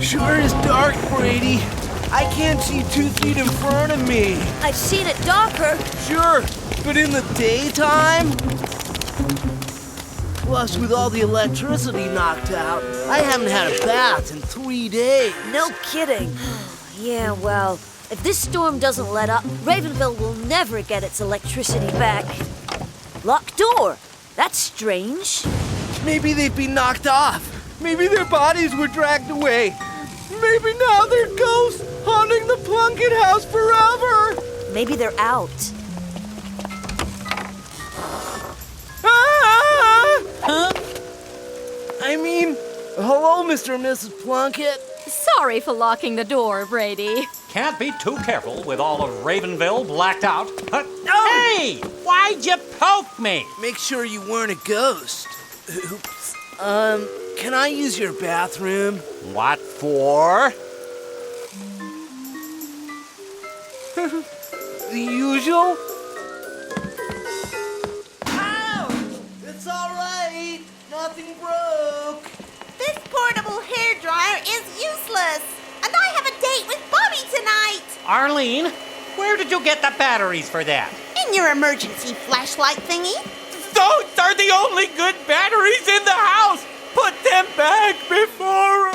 Sure is dark, Brady. I can't see 2 feet in front of me. I've seen it darker. Sure, but in the daytime? Plus, with all the electricity knocked out, I haven't had a bath in 3 days. No kidding. Yeah, well, if this storm doesn't let up, Ravenville will never get its electricity back. Locked door. That's strange. Maybe they've been knocked off. Maybe their bodies were dragged away. Maybe now they're ghosts haunting the Plunkett house forever. Maybe they're out. Ah! Huh? I mean, hello, Mr. and Mrs. Plunkett. Sorry for locking the door, Brady. Can't be too careful with all of Ravenville blacked out. Oh! Hey! Why'd you poke me? Make sure you weren't a ghost. Oops. Can I use your bathroom? What for? The usual? Ow! It's all right. Nothing broke. This portable hairdryer is useless. And I have a date with Bobby tonight. Arlene, where did you get the batteries for that? In your emergency flashlight thingy. Those are the only good batteries in the house! Put them back before...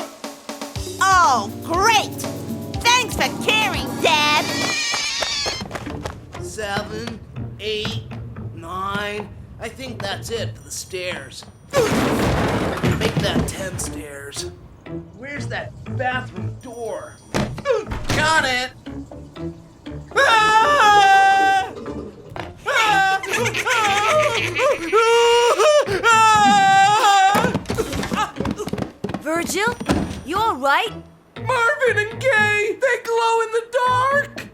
Oh, great. Thanks for caring, Dad. 7, 8, 9. I think that's it for the stairs. Make that 10 stairs. Where's that bathroom door? Got it! Ah! Ah! Virgil, you all right? Marvin and Gay! They glow in the dark!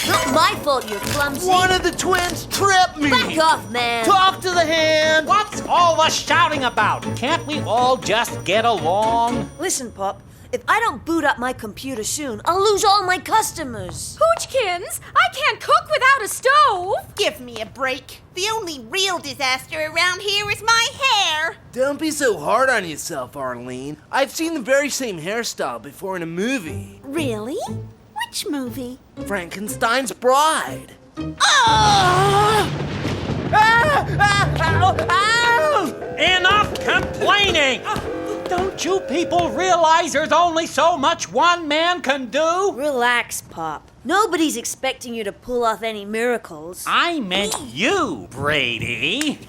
Not my fault you're clumsy. One of the twins tripped me! Back off, man. Talk to the hand! What's all the shouting about? Can't we all just get along? Listen, Pop. If I don't boot up my computer soon, I'll lose all my customers. Hoochkins, I can't cook without a stove. Give me a break. The only real disaster around here is my hair. Don't be so hard on yourself, Arlene. I've seen the very same hairstyle before in a movie. Really? Which movie? Frankenstein's Bride. Oh! Enough complaining! Don't you people realize there's only so much one man can do? Relax, Pop. Nobody's expecting you to pull off any miracles. I meant you, Brady.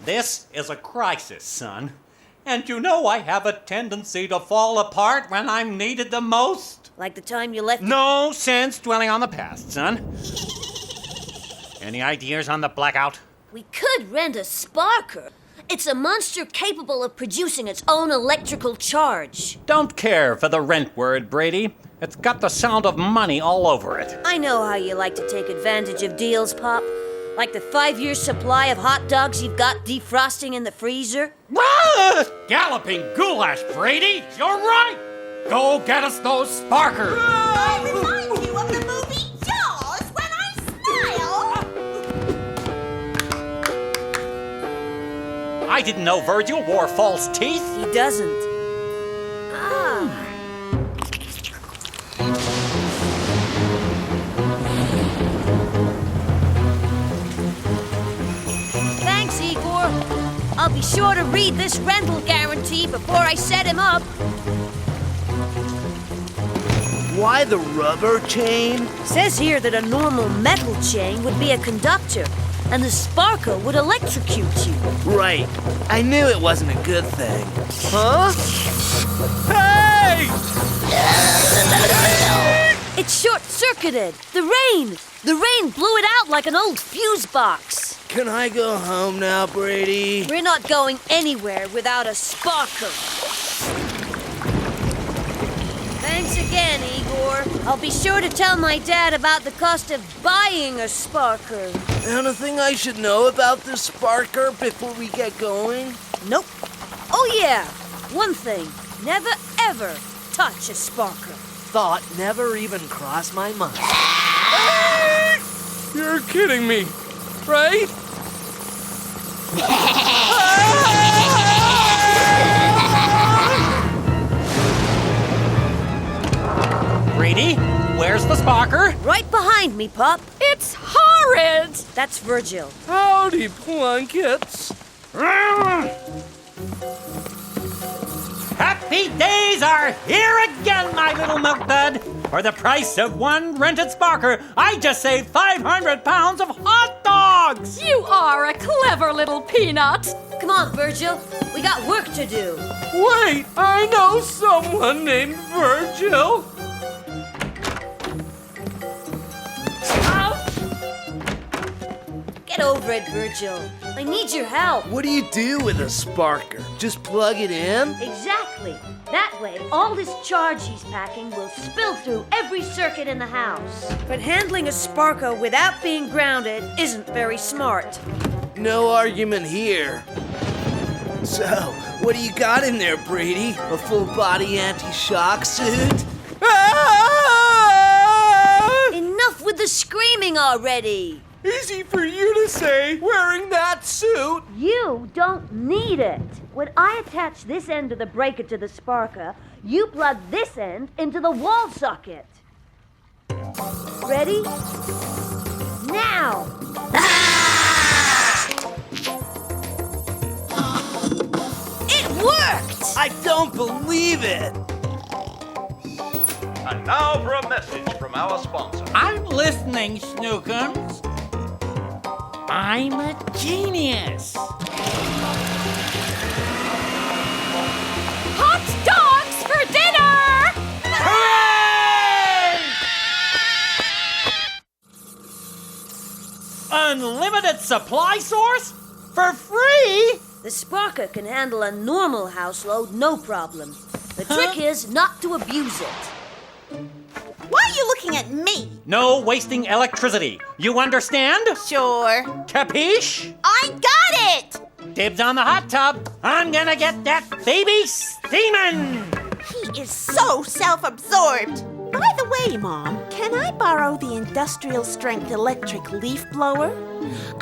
This is a crisis, son. And you know I have a tendency to fall apart when I'm needed the most. Like the time you left... No sense dwelling on the past, son. Any ideas on the blackout? We could rent a sparker. It's a monster capable of producing its own electrical charge. Don't care for the rent word, Brady. It's got the sound of money all over it. I know how you like to take advantage of deals, Pop. Like the 5-year supply of hot dogs you've got defrosting in the freezer. Ah! Galloping goulash, Brady! You're right! Go get us those sparkers! I remind you of the movie Jaws when I smile. I didn't know Virgil wore false teeth. He doesn't. Ah. Thanks, Igor. I'll be sure to read this rental guarantee before I set him up. Why the rubber chain? Says here that a normal metal chain would be a conductor, and the sparker would electrocute you. Right. I knew it wasn't a good thing. Huh? Hey! It's short-circuited. The rain blew it out like an old fuse box. Can I go home now, Brady? We're not going anywhere without a sparker. Thanks again, Igor. I'll be sure to tell my dad about the cost of buying a sparker. Anything I should know about this sparker before we get going? Nope. Oh yeah, one thing. Never ever touch a sparker. Thought never even crossed my mind. Hey! You're kidding me, right? the sparker? Right behind me, Pop. It's horrid! That's Virgil. Howdy, Plunkets. Happy days are here again, my little milk dud. For the price of one rented sparker, I just saved 500 pounds of hot dogs. You are a clever little peanut. Come on, Virgil. We got work to do. Wait, I know someone named Virgil. Get over it, Virgil. I need your help. What do you do with a sparker? Just plug it in? Exactly. That way, all this charge he's packing will spill through every circuit in the house. But handling a sparker without being grounded isn't very smart. No argument here. So, what do you got in there, Brady? A full-body anti-shock suit? Ah! Enough with the screaming already. Easy for you to say, wearing that suit. You don't need it. When I attach this end of the breaker to the sparker, you plug this end into the wall socket. Ready? Now! It worked! I don't believe it. And now for a message from our sponsor. I'm listening, Snookums. I'm a genius. Hot dogs for dinner! Hooray! Unlimited supply source? For free? The sparker can handle a normal house load, no problem. The trick is not to abuse it. Why are you looking at me? No wasting electricity. You understand? Sure. Capiche? I got it! Dibs on the hot tub. I'm gonna get that baby steaming. He is so self-absorbed. By the way, Mom, can I borrow the industrial-strength electric leaf blower?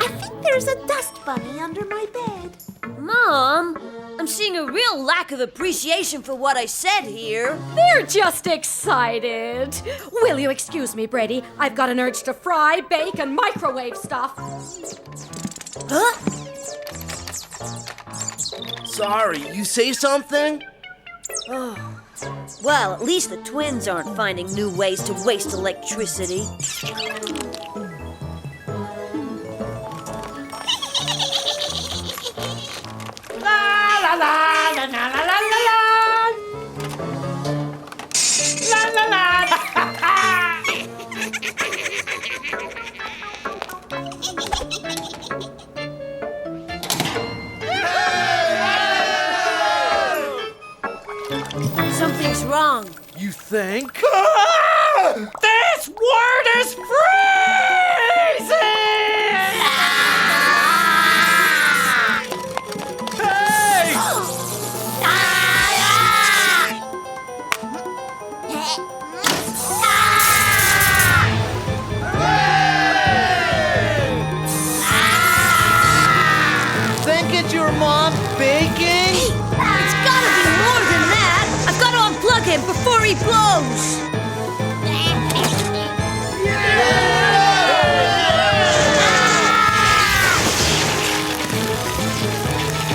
I think there's a dust bunny under my bed. Mom, I'm seeing a real lack of appreciation for what I said here. They're just excited. Will you excuse me, Brady? I've got an urge to fry, bake, and microwave stuff. Huh? Sorry, you say something? Oh. Well, at least the twins aren't finding new ways to waste electricity. La la la la la la la la. La la la. Something's wrong. You think? This word is freezing! Hey! Think it's your mom baking? It's gotta be more than that. I've got to unplug him before he blows.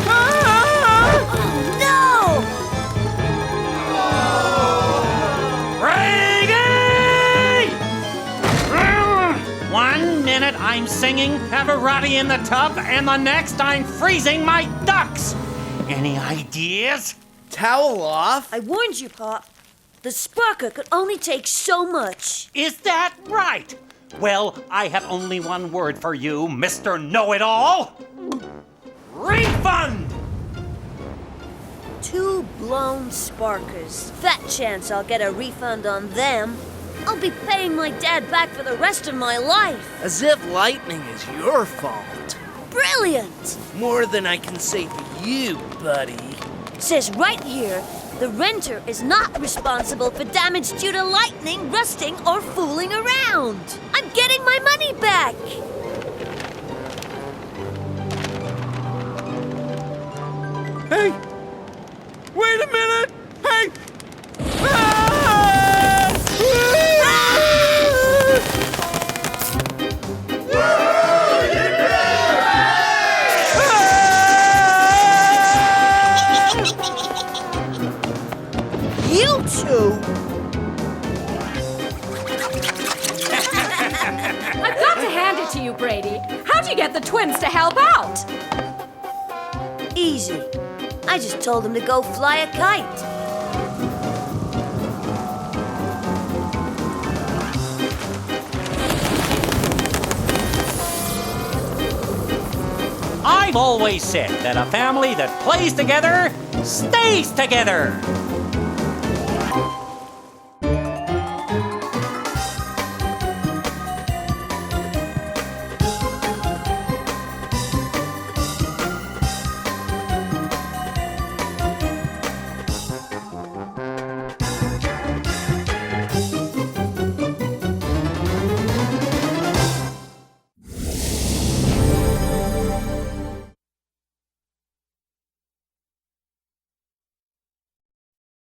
Oh, no! Brady! 1 minute I'm singing Pavarotti in the tub, and the next I'm freezing my ducks. Any ideas? Towel off? I warned you, Pop. The sparker could only take so much. Is that right? Well, I have only one word for you, Mr. Know-It-All. Refund! 2 blown sparkers. Fat chance I'll get a refund on them. I'll be paying my dad back for the rest of my life. As if lightning is your fault. Brilliant! More than I can say for you, buddy. Says right here, the renter is not responsible for damage due to lightning, rusting, or fooling around. I'm getting my money back. Hey! Wait a minute! Hey! How'd you get the twins to help out? Easy. I just told them to go fly a kite. I've always said that a family that plays together stays together.